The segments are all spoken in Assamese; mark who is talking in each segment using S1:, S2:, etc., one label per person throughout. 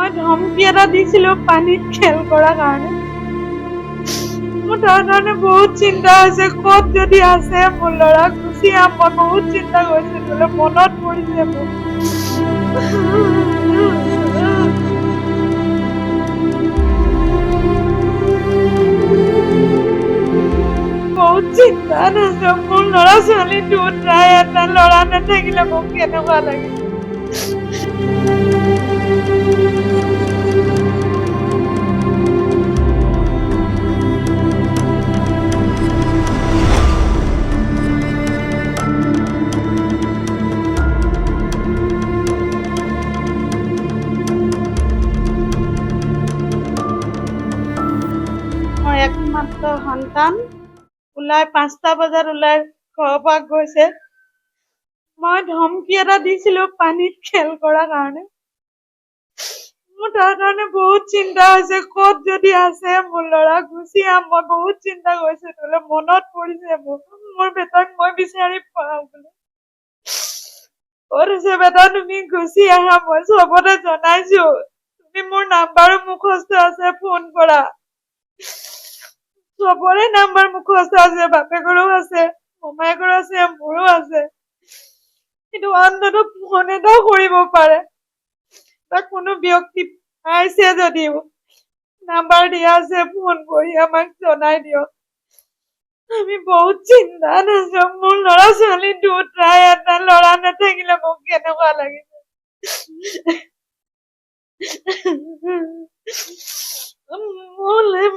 S1: মই ধমকি এটা দিছিলো পানীত খেল কৰাৰ কাৰণে। মোৰ তাৰ কাৰণে বহুত চিন্তা হৈছে, ক'ত যদি আছে মোৰ ল'ৰা গুচি আহ। মই বহুত চিন্তা কৰিছো, বোলে মনত পৰিছে মোৰ। বহুত চিন্তা আছে, মোৰ ল'ৰা ছোৱালী দুটাই, এটা ল'ৰা নাথাকিলে মোক কেনেকুৱা লাগে। মই একমাত্ৰ সন্তান ওলাই 5টা বজাত ওলাই ঘৰৰ পৰা গৈছে। মই ধমকি এটা দিছিলো পানীত খেল কৰাৰ কাৰণে। মোৰ তাৰ কাৰণে বহুত চিন্তা হৈছে, ক'ত যদি আছে মোৰ ল'ৰা গুচি আহ। মই বহুত চিন্তা কৰিছো, বোলে মনত পৰিছে মোৰ। মোৰ বেটাক মই বিচাৰি পাওঁ বোলে। ক'ত আছে বেটা, তুমি গুচি আহা। মই চবতে জনাইছো, তুমি মোৰ নাম্বাৰো মুখস্থ আছে, ফোন কৰা। চবৰে নাম্বাৰ মুখস্থ আছে, বাপেকৰো আছে, মোমায়েকৰো আছে, মোৰো আছে। কিন্তু অন্ততঃ ফোন এটাও কৰিব পাৰে, বা কোনো ব্যক্তি পাইছে যদিও নাম্বাৰ দিয়া আছে, ফোন কৰি আমাক জনাই দিয়ক। আমি বহুত চিন্তাত আছো, মোৰ ল'ৰা ছোৱালী দুটাই, এটা ল'ৰা নাথাকিলে মোক কেনেকুৱা লাগিছে।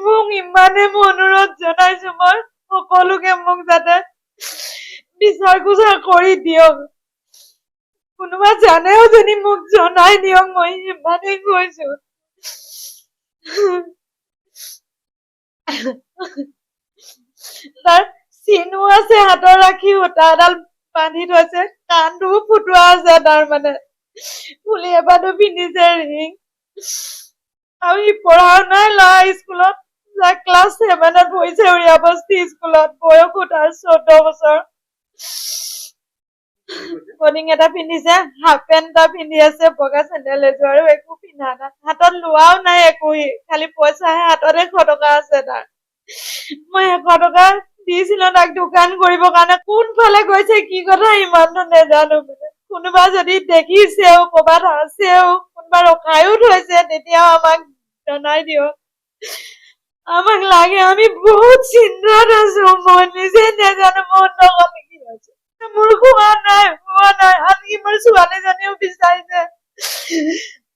S1: মোক ইমানে অনুৰোধ জনাইছো মই সকলোকে, মোক যাতে বিচাৰ কুচাৰ কৰি দিয়ক। কোনোবা জানেও যদি মোক জনাই দিয়ক, মই ইমানেই কৈছো। তাৰ চিনো আছে, হাতৰ ৰাখি সূতা এডাল বান্ধি থৈছে, কাণটোও ফুটোৱা আছে তাৰ, মানে ফুলি এবাৰটো পিন্ধিছে, ৰিং। আৰু সি পঢ়াও নাই, ল'ৰা স্কুলত ক্লাছ 7ত পঢ়িছে, উৰিয়াবস্তি স্কুলত। বয়সো তাৰ 14 বছৰ। কৰ্ডিং এটা পিন্ধিছে, হাফ পেন্ট এটা পিন্ধি আছে, বগা চেন্ডেল এযোৰ, আৰু একো পিন্ধা নাই। হাতত লোৱাও নাই একো, খালি পইচাহে হাতত 100 টকা আছে তাৰ। মই 100 টকা দিছিলো তাক দোকান কৰিবৰ কাৰণে। কোনফালে গৈছে কি কথা ইমানটো নেজানো। কোনোবা যদি দেখিছেও, ক'ৰবাত আছেও, কোনোবা ৰখাইও থৈছে, তেতিয়াও আমাক জনাই দিয়ক। আমাক লাগে, আমি বহুত চিন্তাত আছো। মই নিজে নেজানো মোৰ লগত কি হৈছে। মোৰ খোৱা নাই। আনকি মোৰ ছোৱালীজনীও বিচাৰিছে,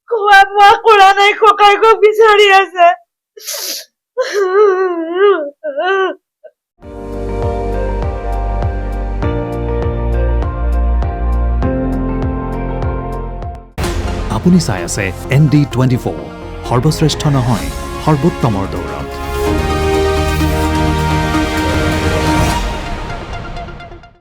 S1: খোৱা বোৱা কৰা নাই, ককায়েকক বিচাৰি আছে।
S2: আপুনি চাই আছে ND24, সৰ্বশ্ৰেষ্ঠ নহয়, সৰ্বোত্তমৰ দৌৰ।